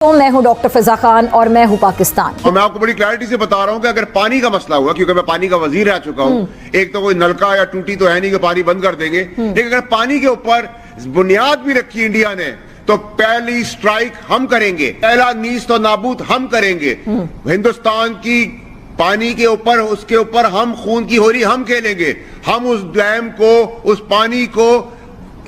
तो मैं हूं डॉक्टर फिजा खान और मैं हूं पाकिस्तान। और मैं आपको बड़ी क्लैरिटी से बता रहा हूं कि अगर पानी का मसला हुआ, क्योंकि मैं पानी का वजीर रह चुका हूं, एक तो कोई नलका या टूटी तो है नहीं कि पानी बंद कर देंगे, लेकिन अगर पानी के ऊपर बुनियाद भी रखी इंडिया ने तो पहली स्ट्राइक हम करेंगे, पहला नीस तो नाबूद हम करेंगे। हिंदुस्तान की पानी के ऊपर, उसके ऊपर हम खून की होली हम खेलेंगे। हम उस डैम को, उस पानी को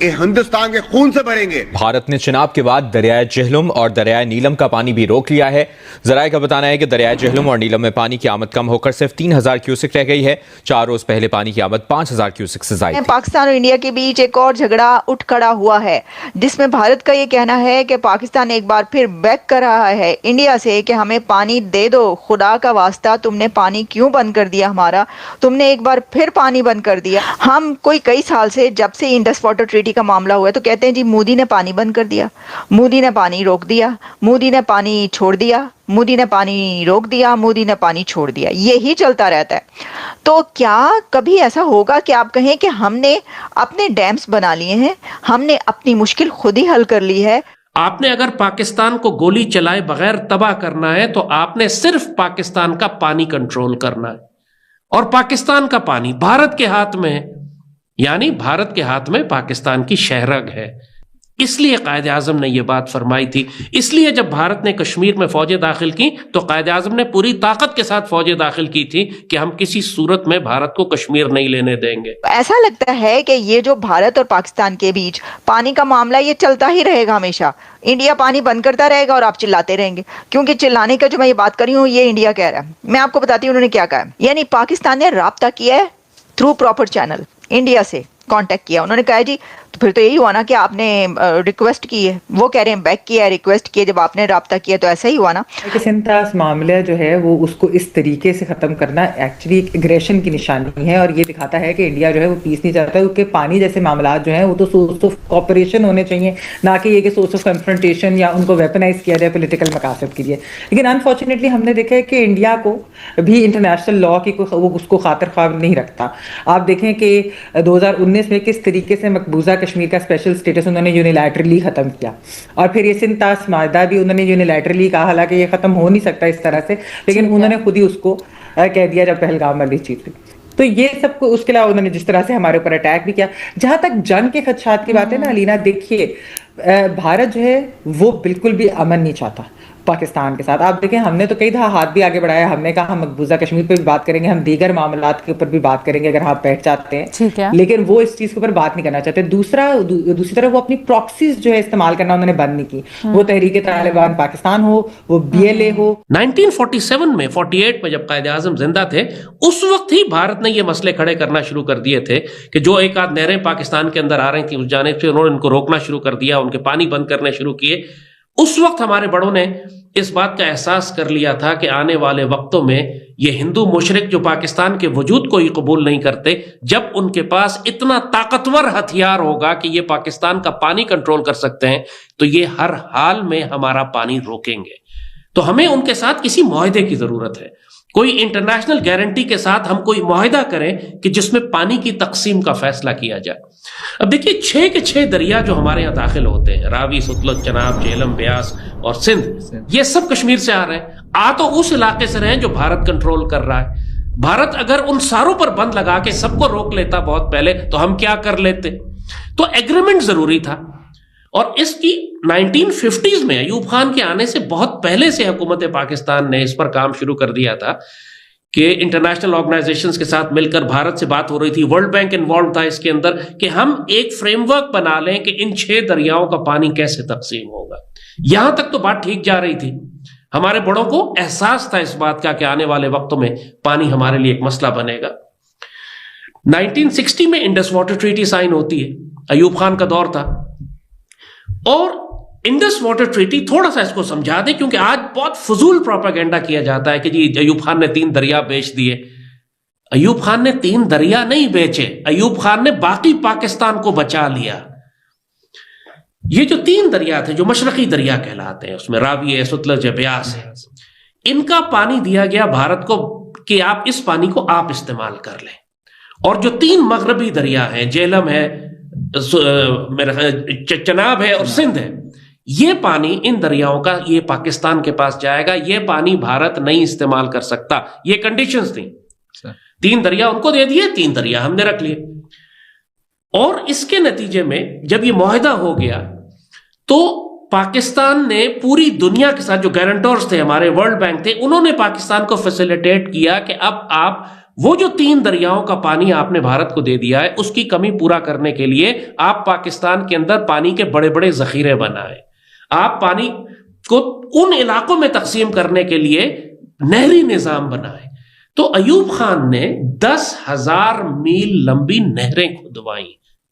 हिंदुस्तान के खून से भरेंगे। भारत ने चिनाब के बाद दरियाए जेहलुम और दरियाए नीलम का पानी भी रोक लिया है। जराये का बताना है कि दरियाए जेहलुम और नीलम में पानी की आमद कम होकर सिर्फ 3000 क्यूसेक रह गई है। 4 रोज पहले पानी की आमद 5000 क्यूसेक से ज्यादा। पाकिस्तान और इंडिया के बीच एक और झगड़ा उठ खड़ा हुआ है, जिसमें भारत का ये कहना है कि पाकिस्तान एक बार फिर बैक कर रहा है इंडिया से कि हमें पानी दे दो, खुदा का वास्ता तुमने पानी क्यों बंद कर दिया हमारा, तुमने एक बार फिर पानी बंद कर दिया। हम कई साल से, जब से इंडस वाटर ट्रीटी का मामला हुआ है, तो कहते हैं जी मोदी ने पानी बंद कर दिया, मोदी ने पानी रोक दिया, मोदी ने पानी छोड़ दिया, मोदी ने पानी रोक दिया, मोदी ने पानी छोड़ दिया, यही चलता रहता है। तो क्या कभी ऐसा होगा कि आप कहें कि हमने अपने डैम्स बना लिए हैं, हमने अपनी मुश्किल खुद ही हल कर ली है? आपने अगर पाकिस्तान को गोली चलाए बगैर तबाह करना है तो आपने सिर्फ पाकिस्तान का पानी कंट्रोल करना है, और पाकिस्तान का पानी भारत के हाथ में है, यानी भारत के हाथ में पाकिस्तान की शहरग है। इसलिए कायद आजम ने यह बात फरमाई थी। इसलिए जब भारत ने कश्मीर में फौजें दाखिल की तो कायद आजम ने पूरी ताकत के साथ फौजें दाखिल की थी कि हम किसी सूरत में भारत को कश्मीर नहीं लेने देंगे। ऐसा लगता है कि ये जो भारत और पाकिस्तान के बीच पानी का मामला, ये चलता ही रहेगा हमेशा। इंडिया पानी बंद करता रहेगा और आप चिल्लाते रहेंगे, क्योंकि चिल्लाने का जो मैं ये बात कर रही हूँ ये इंडिया कह रहा है। मैं आपको बताती हूँ उन्होंने क्या कहा है। यानी पाकिस्तान ने राब्ता किया है थ्रू प्रॉपर चैनल, इंडिया से कांटेक्ट किया। उन्होंने कहा जी तो फिर तो यही हुआ ना कि आपने रिक्वेस्ट की है, वो कह रहे हैं बैक किया है, रिक्वेस्ट किया, जब आपने राब्ता किया तो ऐसा ही हुआ ना। सिंतास मामला जो है वो उसको इस तरीके से ख़त्म करना एक्चुअली एक एग्रेशन की निशानी है, और ये दिखाता है कि इंडिया जो है वो पीस नहीं चाहता, क्योंकि पानी जैसे मामला जो है वो तो सोर्स ऑफ कॉपरेशन होने चाहिए, ना कि ये कि सोर्स ऑफ कन्फ्रंटेशन या उनको वेपनाइज किया जाए पॉलिटिकल मकासद के लिए। लेकिन अनफॉर्चुनेटली हमने देखा है कि इंडिया को भी इंटरनेशनल लॉ की वो उसको खातिर ख्वाह नहीं रखता। आप देखें कि 2019 में किस तरीके से मकबूजा कश्मीर का स्पेशल स्टेटस उन्होंने यूनिलैटरली खत्म किया, और फिर ये सिंतास मादा भी उन्होंने यूनिलैटरली कहा, हालांकि ये खत्म हो नहीं सकता इस तरह से, लेकिन उन्होंने खुद ही उसको कह दिया जब पहलगाम वाली चीज थी। तो ये सब उसके अलावा उन्होंने जिस तरह से हमारे ऊपर अटैक भी किया। जहां तक जंग के खदशात की बात है ना अलीना, देखिए भारत जो है वो बिल्कुल भी अमन नहीं चाहता पाकिस्तान के साथ। आप देखें हमने तो कई दफा हाथ भी आगे बढ़ाया, हमने कहा हम मकबूजा कश्मीर पे भी बात करेंगे, हम दीगर मामलात के ऊपर भी बात करेंगे अगर आप बैठ जाते हैं, ठीक है। लेकिन वो इस चीज के ऊपर बात नहीं करना चाहते। दूसरी तरफ वो अपनी प्रॉक्सीज जो है इस्तेमाल करना उन्होंने बंद नहीं की, वो तहरीक तालिबान पाकिस्तान हो, वो BLA हो। 1947 में 48 में जब कायद आजम जिंदा थे, उस वक्त ही भारत ने ये मसले खड़े करना शुरू कर दिए थे कि जो एक आध नहरें पाकिस्तान के अंदर आ रही थी उस जाने से उन्होंने इनको रोकना शुरू कर दिया, उनके पानी बंद करने शुरू किए। उस वक्त हमारे बड़ों ने इस बात का एहसास कर लिया था कि आने वाले वक्तों में ये हिंदू मुशरिक जो पाकिस्तान के वजूद को ही कबूल नहीं करते, जब उनके पास इतना ताकतवर हथियार होगा कि ये पाकिस्तान का पानी कंट्रोल कर सकते हैं, तो ये हर हाल में हमारा पानी रोकेंगे। तो हमें उनके साथ किसी मुआहदे की जरूरत है, कोई इंटरनेशनल गारंटी के साथ हम कोई मुआहदा करें कि जिसमें पानी की तकसीम का फैसला किया जाए। अब देखिए 6 के 6 दरिया जो हमारे यहाँ दाखिल होते हैं, रावी, सतलुज, चनाब, झेलम, ब्यास और सिंध, ये सब कश्मीर से आ रहे हैं। आ तो उस इलाके से रहे हैं जो भारत कंट्रोल कर रहा है। भारत अगर उन सारों पर बंद लगा के सबको रोक लेता बहुत पहले, तो हम क्या कर लेते। तो एग्रीमेंट जरूरी था, और इसकी 1950s में अयूब खान के आने से बहुत पहले से हुकूमत पाकिस्तान ने इस पर काम शुरू कर दिया था कि इंटरनेशनल ऑर्गेनाइजेशंस के साथ मिलकर भारत से बात हो रही थी, वर्ल्ड बैंक इन्वॉल्व था इसके अंदर, कि हम एक फ्रेमवर्क बना लें कि इन 6 दरियाओं का पानी कैसे तकसीम होगा। यहां तक तो बात ठीक जा रही थी। हमारे बड़ों को एहसास था इस बात का कि आने वाले वक्तों में पानी हमारे लिए एक मसला बनेगा। 1960 में इंडस वाटर ट्रीटी साइन होती है, अयूब खान का दौर था। और इंडस वाटर ट्रीटी, थोड़ा सा इसको समझा दें क्योंकि आज बहुत फजूल प्रोपेगेंडा किया जाता है कि जी अयूब खान ने 3 दरिया बेच दिए। अयूब खान ने 3 दरिया नहीं बेचे, अयूब खान ने बाकी पाकिस्तान को बचा लिया। ये जो 3 दरिया थे जो मशरकी दरिया कहलाते हैं, उसमें रावी है, सतलुज है, ब्यास है, इनका पानी दिया गया भारत को कि आप इस पानी को आप इस्तेमाल कर लें। और जो 3 मगरबी दरिया हैं, झेलम है, चनाब है और सिंध है, ये पानी इन दरियाओं का ये पाकिस्तान के पास जाएगा, ये पानी भारत नहीं इस्तेमाल कर सकता। ये कंडीशंस थी। 3 दरिया उनको दे दिए, 3 दरिया हमने रख लिए। और इसके नतीजे में जब ये मुआहदा हो गया तो पाकिस्तान ने पूरी दुनिया के साथ, जो गारंटर्स थे हमारे, वर्ल्ड बैंक थे, उन्होंने पाकिस्तान को फैसिलिटेट किया कि अब आप वो जो 3 दरियाओं का पानी आपने भारत को दे दिया है, उसकी कमी पूरा करने के लिए आप पाकिस्तान के अंदर पानी के बड़े बड़े जखीरे बनाए, आप पानी को उन इलाकों में तकसीम करने के लिए नहरी निजाम बनाए। तो अयूब खान ने 10,000 मील लंबी नहरें खुदवाई।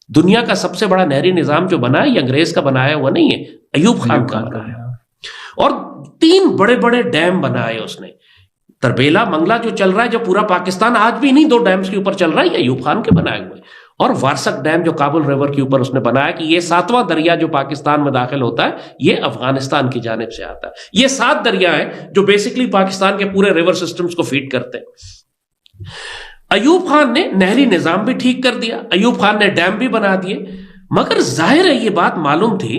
दुनिया का सबसे बड़ा नहरी निजाम जो बना है, ये अंग्रेज का बनाया हुआ नहीं है, अयूब खान का बनाया। और 3 बड़े बड़े डैम बनाए उसने। तरबेला मंगला जो चल रहा है, जो पूरा पाकिस्तान आज भी नहीं 2 डैम्स के ऊपर चल रहा है, ये अयूब खान के बनाए हुए। और वारसक डैम जो काबुल रिवर के ऊपर उसने बनाया कि ये 7वां दरिया जो पाकिस्तान में दाखिल होता है, ये अफगानिस्तान की जानिब से आता है। ये 7 दरिया हैं जो बेसिकली पाकिस्तान के पूरे रिवर सिस्टम्स को फीड करते हैं। अयूब खान ने नहरी निजाम भी ठीक कर दिया, अयूब खान ने डैम भी बना दिए। मगर जाहिर है ये बात मालूम थी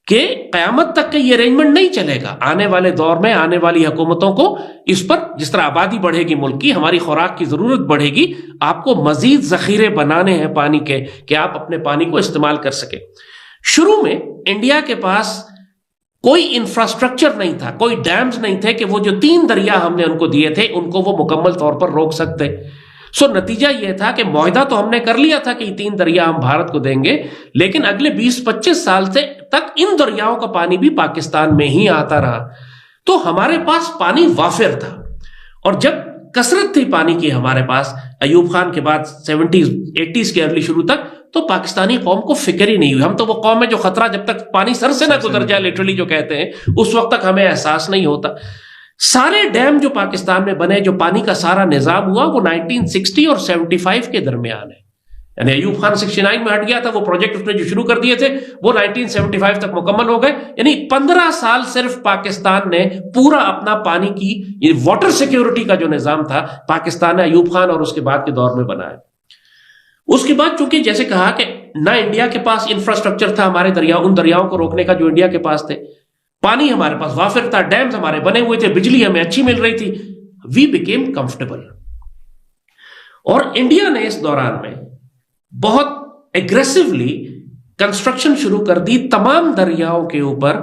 कि कयामत तक का ये अरेंजमेंट नहीं चलेगा। आने वाले दौर में आने वाली हुकूमतों को इस पर, जिस तरह आबादी बढ़ेगी मुल्क की, हमारी खुराक की जरूरत बढ़ेगी, आपको मजीद जखीरे बनाने हैं पानी के कि आप अपने पानी को इस्तेमाल कर सके। शुरू में इंडिया के पास कोई इंफ्रास्ट्रक्चर नहीं था, कोई डैम्स नहीं थे कि वो जो 3 दरिया हमने उनको दिए थे उनको वो मुकम्मल तौर पर रोक सकते। सो नतीजा यह था कि मुआहदा तो हमने कर लिया था कि 3 दरिया हम भारत को देंगे, लेकिन अगले 20-25 साल से तक इन दरियाओं का पानी भी पाकिस्तान में ही आता रहा। तो हमारे पास पानी वाफिर था, और जब कसरत थी पानी की हमारे पास अयूब खान के बाद 70s 80s के अर्ली शुरू तक, तो पाकिस्तानी कौम को फिक्र ही नहीं हुई। हम तो वो कौम है जो खतरा जब तक पानी सर से ना गुजर जाए, लिटरली जो कहते हैं, उस वक्त तक हमें एहसास नहीं होता। सारे डैम जो पाकिस्तान में बने, जो पानी का सारा निजाम हुआ, वो 1960 और 75 के दरमियान है। यानी अयूब खान 69 में हट गया था, वो प्रोजेक्ट उसने जो शुरू कर दिए थे वो 1975 तक मुकम्मल हो गए। यानी 15 साल सिर्फ पाकिस्तान ने पूरा अपना पानी की वाटर सिक्योरिटी का जो निजाम था, पाकिस्तान ने अयूब खान और उसके बाद के दौर में बनाया। उसके बाद चूंकि जैसे कहा कि ना इंडिया के पास इंफ्रास्ट्रक्चर था हमारे उन दरियाओं को रोकने का जो इंडिया के पास थे, पानी हमारे पास वाफिर था, डैम्स हमारे बने हुए थे, बिजली हमें अच्छी मिल रही थी, वी बिकेम कंफर्टेबल। और इंडिया ने इस दौरान में बहुत एग्रेसिवली कंस्ट्रक्शन शुरू कर दी तमाम दरियाओं के ऊपर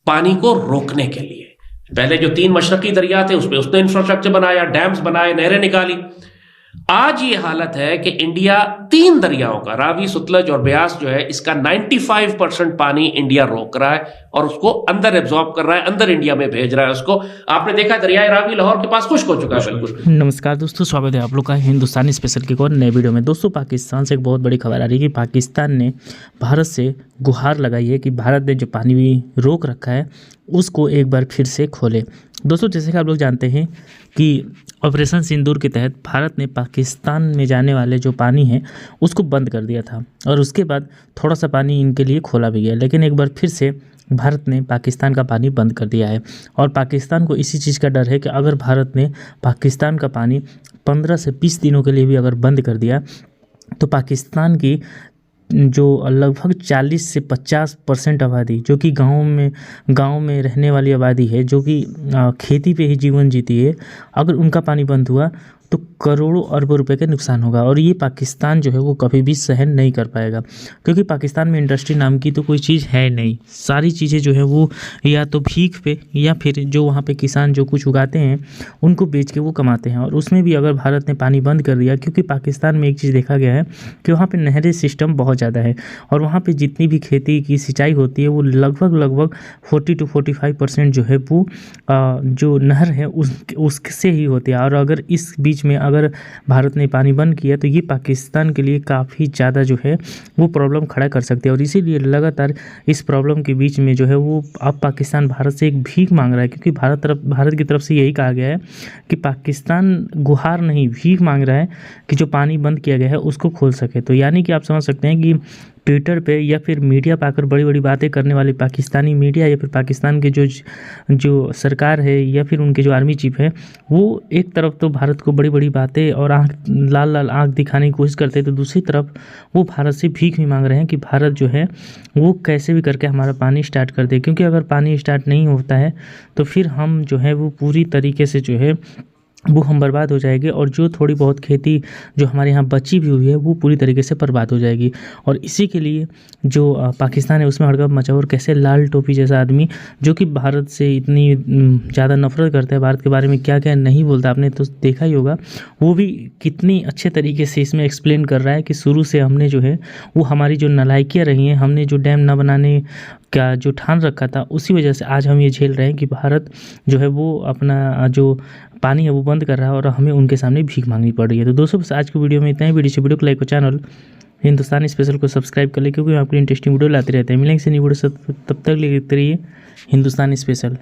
पानी को रोकने के लिए। पहले जो 3 मशरकी दरिया थे उस पर उसने इंफ्रास्ट्रक्चर बनाया, डैम्स बनाए, नहरें निकाली। आज ये हालत है कि इंडिया 3 दरियाओं का, रावी, सतलज और ब्यास जो है, इसका 95% पानी इंडिया रोक रहा है और उसको अंदर एब्जॉर्ब कर रहा है, अंदर इंडिया में भेज रहा है उसको। आपने देखा दरियाए रावी लाहौर के पास खुश्क हो चुका है बिल्कुल। नमस्कार दोस्तों, स्वागत है आप लोग का हिंदुस्तानी स्पेशल की एक और नए वीडियो में। दोस्तों, पाकिस्तान से एक बहुत बड़ी खबर आ रही है कि पाकिस्तान ने भारत से गुहार लगाई है कि भारत ने जो पानी भी रोक रखा है उसको एक बार फिर से खोले। दोस्तों, जैसे कि आप लोग जानते हैं कि ऑपरेशन सिंदूर के तहत भारत ने पाकिस्तान में जाने वाले जो पानी है उसको बंद कर दिया था, और उसके बाद थोड़ा सा पानी इनके लिए खोला भी गया, लेकिन एक बार फिर से भारत ने पाकिस्तान का पानी बंद कर दिया है। और पाकिस्तान को इसी चीज़ का डर है कि अगर भारत ने पाकिस्तान का पानी 15 से 20 दिनों के लिए भी अगर बंद कर दिया तो पाकिस्तान की जो लगभग 40 से 50% आबादी, जो कि गांव में रहने वाली आबादी है, जो कि खेती पे ही जीवन जीती है, अगर उनका पानी बंद हुआ तो करोड़ों अरबों रुपए का नुकसान होगा। और ये पाकिस्तान जो है वो कभी भी सहन नहीं कर पाएगा, क्योंकि पाकिस्तान में इंडस्ट्री नाम की तो कोई चीज़ है नहीं। सारी चीज़ें जो है वो या तो भीख पे या फिर जो वहाँ पे किसान जो कुछ उगाते हैं उनको बेच के वो कमाते हैं। और उसमें भी अगर भारत ने पानी बंद कर दिया, क्योंकि पाकिस्तान में एक चीज़ देखा गया है कि वहाँ पर नहरी सिस्टम बहुत ज़्यादा है, और वहाँ पर जितनी भी खेती की सिंचाई होती है वो लगभग 40 to 45% जो है वो जो नहर है उससे ही होती है। और अगर इस बीच में अगर भारत ने पानी बंद किया तो ये पाकिस्तान के लिए काफ़ी ज़्यादा जो है वो प्रॉब्लम खड़ा कर सकते हैं। और इसीलिए लगातार इस प्रॉब्लम के बीच में जो है वो अब पाकिस्तान भारत से एक भीख मांग रहा है, क्योंकि भारत की तरफ से यही कहा गया है कि पाकिस्तान गुहार नहीं भीख मांग रहा है कि जो पानी बंद किया गया है उसको खोल सके। तो यानी कि आप समझ सकते हैं कि ट्विटर पे या फिर मीडिया पाकर बड़ी बड़ी बातें करने वाले पाकिस्तानी मीडिया या फिर पाकिस्तान के जो सरकार है या फिर उनके जो आर्मी चीफ है, वो एक तरफ तो भारत को बड़ी बड़ी बातें और लाल लाल आँख दिखाने की कोशिश करते हैं, तो दूसरी तरफ वो भारत से भीख भी मांग रहे हैं कि भारत जो है वो कैसे भी करके हमारा पानी स्टार्ट कर दे, क्योंकि अगर पानी स्टार्ट नहीं होता है तो फिर हम जो है वो पूरी तरीके से जो है वो हम बर्बाद हो जाएंगे, और जो थोड़ी बहुत खेती जो हमारे यहाँ बची भी हुई है वो पूरी तरीके से बर्बाद हो जाएगी। और इसी के लिए जो पाकिस्तान है उसमें हड़कंप मचा, और कैसे लाल टोपी जैसा आदमी जो कि भारत से इतनी ज़्यादा नफरत करता है, भारत के बारे में क्या क्या नहीं बोलता, आपने तो देखा ही होगा, वो भी कितनी अच्छे तरीके से इसमें एक्सप्लेन कर रहा है कि शुरू से हमने जो है वो हमारी जो नालायकियाँ रही हैं, हमने जो डैम न बनाने का जो ठान रखा था, उसी वजह से आज हम ये झेल रहे हैं कि भारत जो है वो अपना जो पानी है वो बंद कर रहा है और हमें उनके सामने भीख मांगनी पड़ रही है। तो दोस्तों बस आज की वीडियो में इतना ही। वीडियो को लाइक और चैनल हिंदुस्तानी स्पेशल को सब्सक्राइब कर ले, क्योंकि आपको इंटरेस्टिंग वीडियो लाते रहते हैं। मिलेंगे से नई वीडियो, तब तक लेते रहिए हिंदुस्तानी स्पेशल।